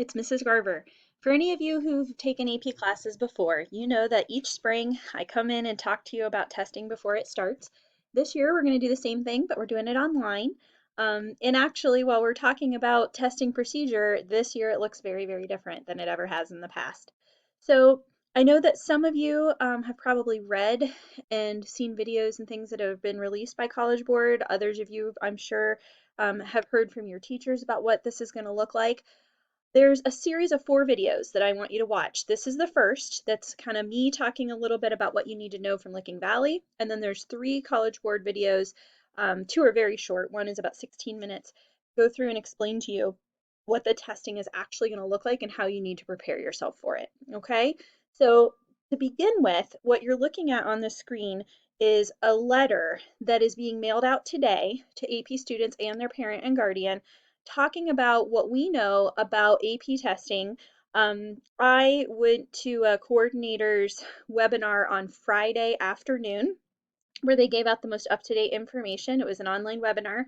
It's Mrs. Garver. For any of you who've taken AP classes before, you know that each spring I come in and talk to you about testing before it starts. This year we're going to do the same thing, but we're doing it online. And actually, while we're talking about testing procedure, this year it looks very, very different than it ever has in the past. So I know that some of you have probably read and seen videos and things that have been released by College Board. Others of you, I'm sure, have heard from your teachers about what this is going to look like. There's a series of 4 videos that I want you to watch. This is the first. That's kind of me talking a little bit about what you need to know from Licking Valley. And then there's 3 College Board videos. 2 are very short. One is about 16 minutes. Go through and explain to you what the testing is actually going to look like and how you need to prepare yourself for it. Okay? So to begin with, what you're looking at on the screen is a letter that is being mailed out today to AP students and their parent and guardian talking about what we know about AP testing. I went to a coordinator's webinar on Friday afternoon where they gave out the most up-to-date information. It was an online webinar.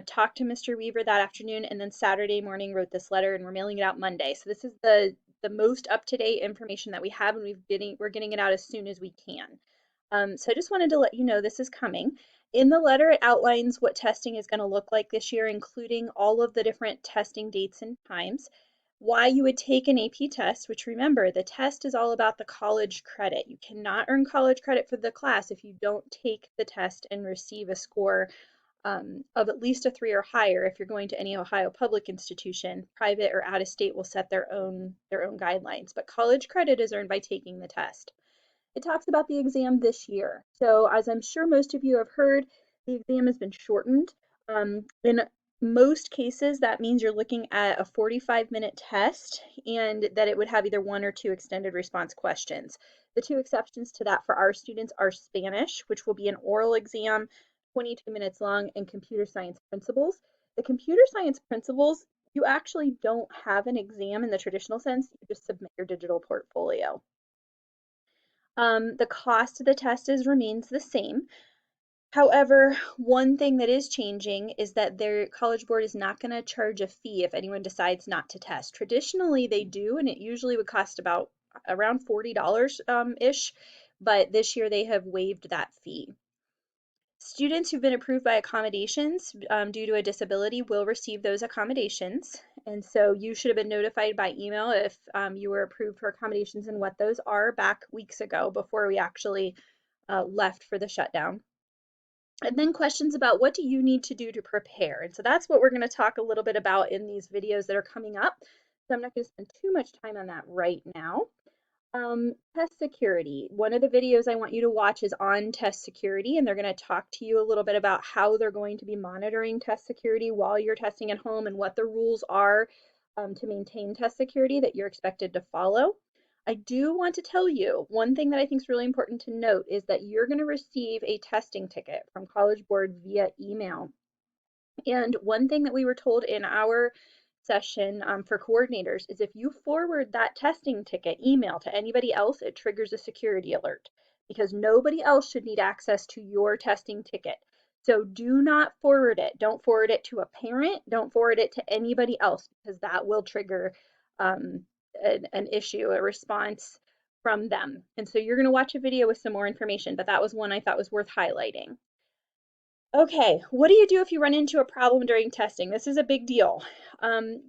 Talked to Mr. Weaver that afternoon, and then Saturday morning wrote this letter, and we're mailing it out Monday. So this is the most up-to-date information that we have, and we're getting it out as soon as we can. So I just wanted to let you know this is coming. In the letter, it outlines what testing is going to look like this year, including all of the different testing dates and times, why you would take an AP test, which remember, the test is all about the college credit. You cannot earn college credit for the class if you don't take the test and receive a score of at least a 3 or higher. If you're going to any Ohio public institution, private or out of state will set their own guidelines. But college credit is earned by taking the test. It talks about the exam this year. So as I'm sure most of you have heard, the exam has been shortened. In most cases, that means you're looking at a 45-minute test and that it would have either 1 or 2 extended response questions. The 2 exceptions to that for our students are Spanish, which will be an oral exam, 22 minutes long, and computer science principles. The computer science principles, you actually don't have an exam in the traditional sense, you just submit your digital portfolio. The cost of the test remains the same. However, one thing that is changing is that their College Board is not going to charge a fee if anyone decides not to test. Traditionally, they do, and it usually would cost about around $40 ish, but this year they have waived that fee. Students who've been approved by accommodations due to a disability will receive those accommodations. And so you should have been notified by email if you were approved for accommodations and what those are back weeks ago before we actually left for the shutdown. And then questions about what do you need to do to prepare? And so that's what we're going to talk a little bit about in these videos that are coming up. So I'm not going to spend too much time on that right now. Test security. One of the videos I want you to watch is on test security, and they're going to talk to you a little bit about how they're going to be monitoring test security while you're testing at home and what the rules are to maintain test security that you're expected to follow. I do want to tell you one thing that I think is really important to note is that you're going to receive a testing ticket from College Board via email. And one thing that we were told in our session for coordinators is if you forward that testing ticket email to anybody else, it triggers a security alert because nobody else should need access to your testing ticket. So do not forward it. Don't forward it to a parent. Don't forward it to anybody else because that will trigger an issue, a response from them. And so you're going to watch a video with some more information, but that was one I thought was worth highlighting. Okay, what do you do if you run into a problem during testing? This is a big deal.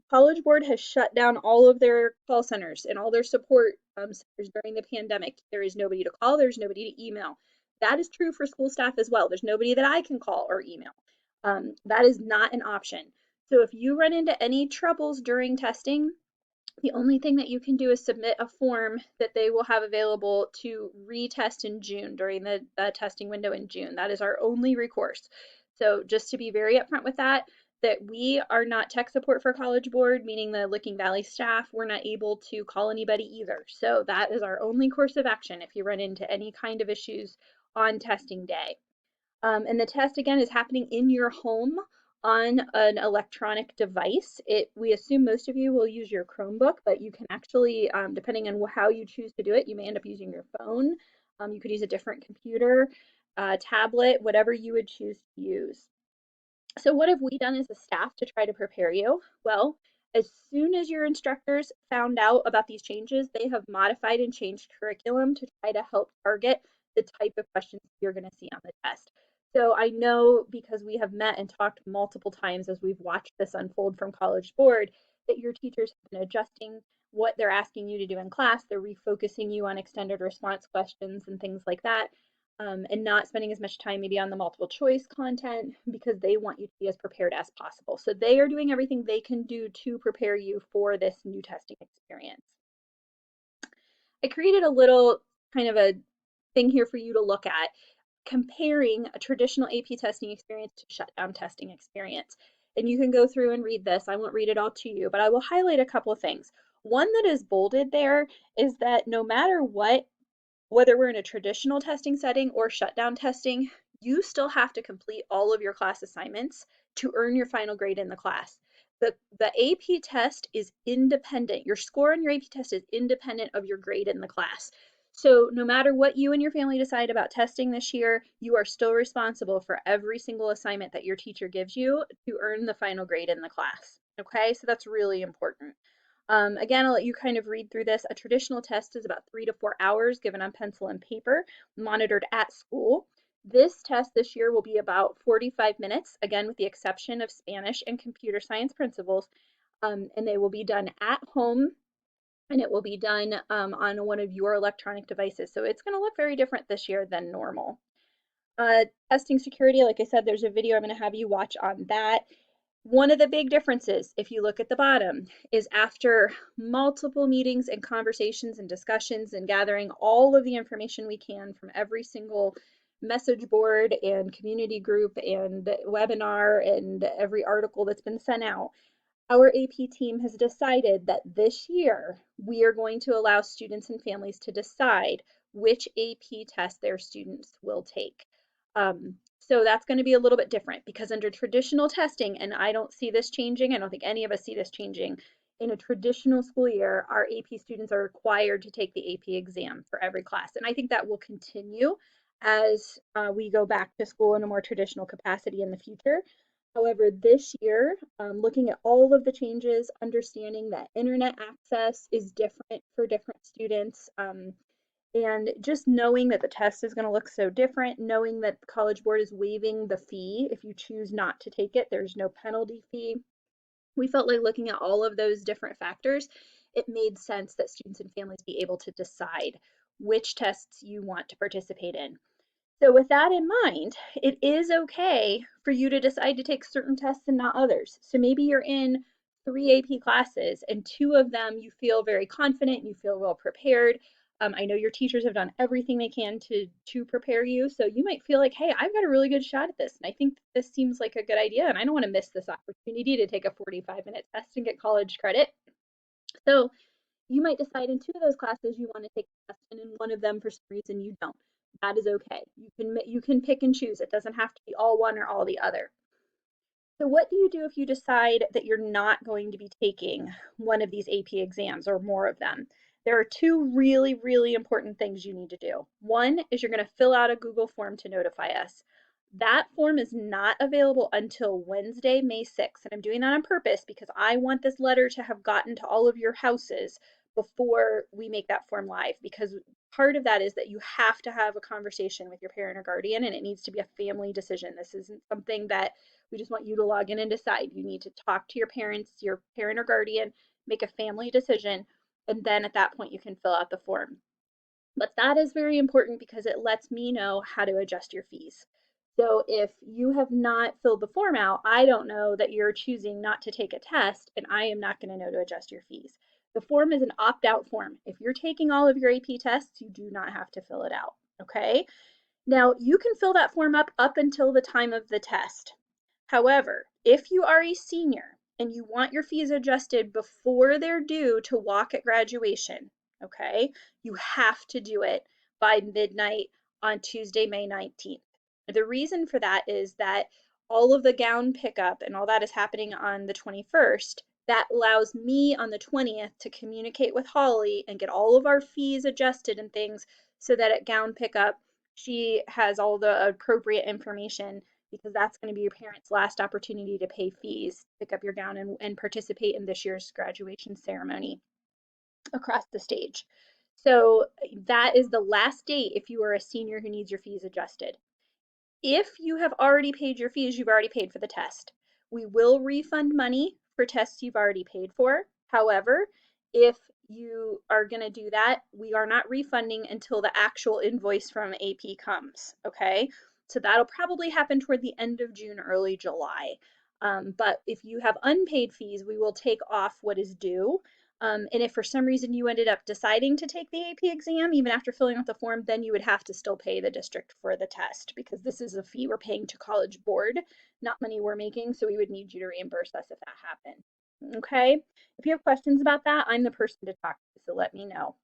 College Board has shut down all of their call centers and all their support centers during the pandemic. There is nobody to call, there's nobody to email. That is true for school staff as well. There's nobody that I can call or email. That is not an option. So if you run into any troubles during testing, the only thing that you can do is submit a form that they will have available to retest in June during the testing window in June. That is our only recourse. So just to be very upfront with that we are not tech support for College Board, meaning the Licking Valley staff, we're not able to call anybody either. So that is our only course of action if you run into any kind of issues on testing day. And the test again is happening in your home on an electronic device. We assume most of you will use your Chromebook, but you can actually, depending on how you choose to do it, you may end up using your phone. You could use a different computer, tablet, whatever you would choose to use. So what have we done as a staff to try to prepare you? Well, As soon as your instructors found out about these changes, they have modified and changed curriculum to try to help target the type of questions you're going to see on the test. So I know, because we have met and talked multiple times as we've watched this unfold from College Board, that your teachers have been adjusting what they're asking you to do in class. They're refocusing you on extended response questions and things like that, and not spending as much time maybe on the multiple choice content, because they want you to be as prepared as possible. So they are doing everything they can do to prepare you for this new testing experience. I created a little kind of a thing here for you to look at, comparing a traditional AP testing experience to shutdown testing experience. And you can go through and read this. I won't read it all to you, but I will highlight a couple of things. One that is bolded there is that no matter what, whether we're in a traditional testing setting or shutdown testing, you still have to complete all of your class assignments to earn your final grade in the class. The AP test is independent. Your score on your AP test is independent of your grade in the class. So no matter what you and your family decide about testing this year, you are still responsible for every single assignment that your teacher gives you to earn the final grade in the class. Okay, so that's really important. Again, I'll let you kind of read through this. A traditional test is about 3 to 4 hours given on pencil and paper, monitored at school. This test this year will be about 45 minutes, again, with the exception of Spanish and computer science principles, and they will be done at home, and it will be done on one of your electronic devices. So it's going to look very different this year than normal. Testing security, like I said, there's a video I'm going to have you watch on that. One of the big differences, if you look at the bottom, is after multiple meetings and conversations and discussions and gathering all of the information we can from every single message board and community group and webinar and every article that's been sent out, our AP team has decided that this year we are going to allow students and families to decide which AP test their students will take. So that's going to be a little bit different, because under traditional testing, and I don't see this changing, I don't think any of us see this changing, in a traditional school year, our AP students are required to take the AP exam for every class. And I think that will continue as we go back to school in a more traditional capacity in the future. However, this year, looking at all of the changes, understanding that internet access is different for different students, and just knowing that the test is going to look so different, knowing that the College Board is waiving the fee if you choose not to take it, there's no penalty fee. We felt like looking at all of those different factors, it made sense that students and families be able to decide which tests you want to participate in. So with that in mind, it is okay for you to decide to take certain tests and not others. So maybe you're in 3 AP classes and 2 of them you feel very confident, you feel well prepared. I know your teachers have done everything they can to prepare you. So you might feel like, hey, I've got a really good shot at this. And I think this seems like a good idea. And I don't want to miss this opportunity to take a 45-minute test and get college credit. So you might decide in 2 of those classes you want to take the test, and in one of them for some reason you don't. That is okay. You can pick and choose. It doesn't have to be all one or all the other. So what do you do if you decide that you're not going to be taking one of these AP exams or more of them? There are 2 really, really important things you need to do. One is you're going to fill out a Google form to notify us. That form is not available until Wednesday, May 6th. And I'm doing that on purpose because I want this letter to have gotten to all of your houses before we make that form live, because part of that is that you have to have a conversation with your parent or guardian, and it needs to be a family decision. This isn't something that we just want you to log in and decide. You need to talk to your parents, your parent or guardian, make a family decision, and then at that point you can fill out the form. But that is very important because it lets me know how to adjust your fees. So if you have not filled the form out, I don't know that you're choosing not to take a test, and I am not going to know to adjust your fees. The form is an opt-out form. If you're taking all of your AP tests, you do not have to fill it out, okay? Now, you can fill that form up until the time of the test. However, if you are a senior and you want your fees adjusted before they're due to walk at graduation, okay, you have to do it by midnight on Tuesday, May 19th. The reason for that is that all of the gown pickup and all that is happening on the 21st. That allows me on the 20th to communicate with Holly and get all of our fees adjusted and things, so that at gown pickup, she has all the appropriate information because that's going to be your parents' last opportunity to pay fees, pick up your gown, and participate in this year's graduation ceremony across the stage. So that is the last date if you are a senior who needs your fees adjusted. If you have already paid your fees, you've already paid for the test. We will refund money for tests you've already paid for. However, if you are going to do that, we are not refunding until the actual invoice from AP comes, okay? So that'll probably happen toward the end of June, early July. But if you have unpaid fees, we will take off what is due. And if for some reason you ended up deciding to take the AP exam, even after filling out the form, then you would have to still pay the district for the test because this is a fee we're paying to College Board, not money we're making. So we would need you to reimburse us if that happened. Okay. If you have questions about that, I'm the person to talk to, so let me know.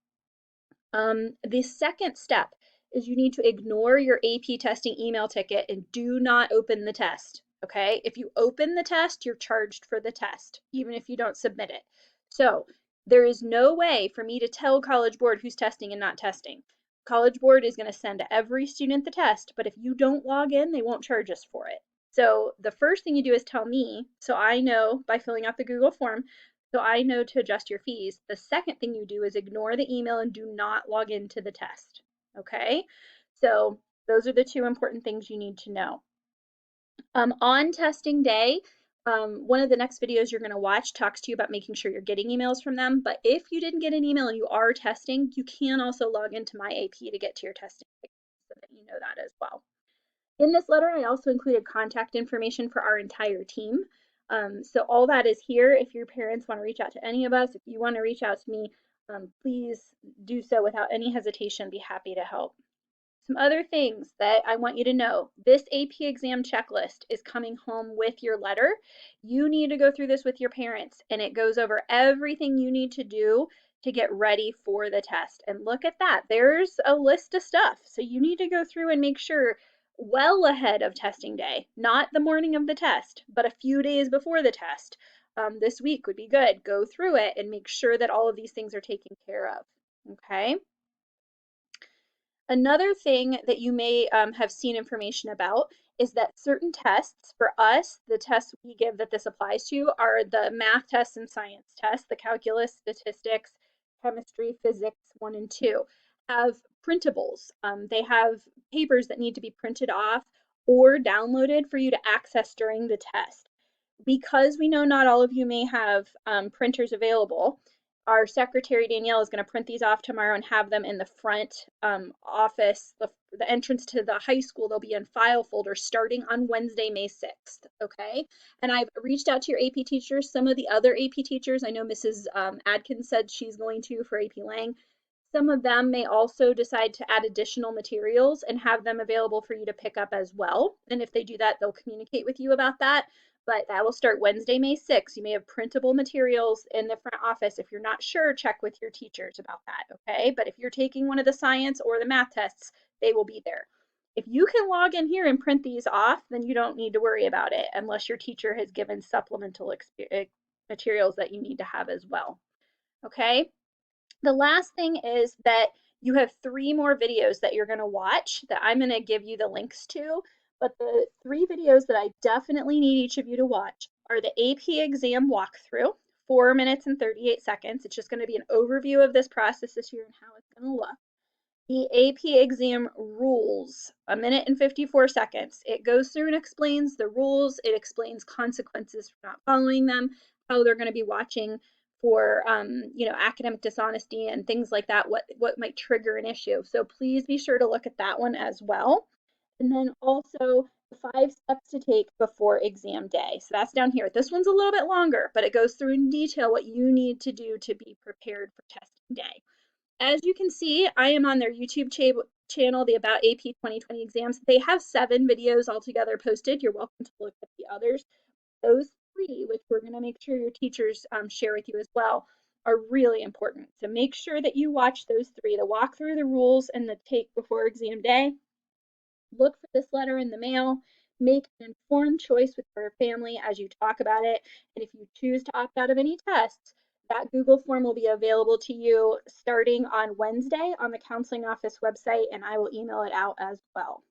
The second step is you need to ignore your AP testing email ticket and do not open the test. Okay. If you open the test, you're charged for the test, even if you don't submit it. So there is no way for me to tell College Board who's testing and not testing. College Board is going to send every student the test, but if you don't log in, they won't charge us for it. So the first thing you do is tell me, so I know by filling out the Google form, so I know to adjust your fees. The second thing you do is ignore the email and do not log into the test. Okay, so those are the two important things you need to know. On testing day, one of the next videos you're going to watch talks to you about making sure you're getting emails from them. But if you didn't get an email and you are testing, you can also log into My AP to get to your testing so that you know that as well. In this letter, I also included contact information for our entire team. So all that is here. If your parents want to reach out to any of us, if you want to reach out to me, please do so without any hesitation. Be happy to help. Some other things that I want you to know. This AP exam checklist is coming home with your letter. You need to go through this with your parents, and it goes over everything you need to do to get ready for the test. And look at that. There's a list of stuff. So you need to go through and make sure well ahead of testing day, not the morning of the test, but a few days before the test. This week would be good. Go through it and make sure that all of these things are taken care of. Okay. Another thing that you may have seen information about is that certain tests for us, the tests we give that this applies to are the math tests and science tests, the calculus, statistics, chemistry, physics 1 and 2, have printables. They have papers that need to be printed off or downloaded for you to access during the test. Because we know not all of you may have printers available, our secretary Danielle is going to print these off tomorrow and have them in the front office, the entrance to the high school. They'll be in file folders starting on Wednesday, May 6th. Okay. And I've reached out to your AP teachers. Some of the other AP teachers, I know Mrs. Adkins said she's going to for AP Lang. Some of them may also decide to add additional materials and have them available for you to pick up as well. And if they do that, they'll communicate with you about that. But that will start Wednesday, May 6th. You may have printable materials in the front office. If you're not sure, check with your teachers about that, okay? But if you're taking one of the science or the math tests, they will be there. If you can log in here and print these off, then you don't need to worry about it unless your teacher has given supplemental materials that you need to have as well, okay? The last thing is that you have 3 more videos that you're going to watch that I'm going to give you the links to. But the 3 videos that I definitely need each of you to watch are the AP exam walkthrough, 4 minutes and 38 seconds. It's just going to be an overview of this process this year and how it's going to look. The AP exam rules, 1 minute and 54 seconds. It goes through and explains the rules. It explains consequences for not following them, how they're going to be watching for academic dishonesty and things like that, what might trigger an issue. So please be sure to look at that one as well. And then also the 5 steps to take before exam day. So that's down here. This one's a little bit longer, but it goes through in detail what you need to do to be prepared for testing day. As you can see, I am on their YouTube channel, the About AP 2020 exams. They have 7 videos altogether posted. You're welcome to look at the others. Those 3, which we're going to make sure your teachers share with you as well, are really important. So make sure that you watch those 3, the walk through the rules and the take before exam day. Look for this letter in the mail. Make an informed choice with your family as you talk about it. And if you choose to opt out of any tests, that Google form will be available to you starting on Wednesday on the counseling office website, and I will email it out as well.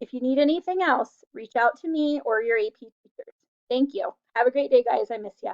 If you need anything else, reach out to me or your AP teachers. Thank you. Have a great day, guys. I miss you.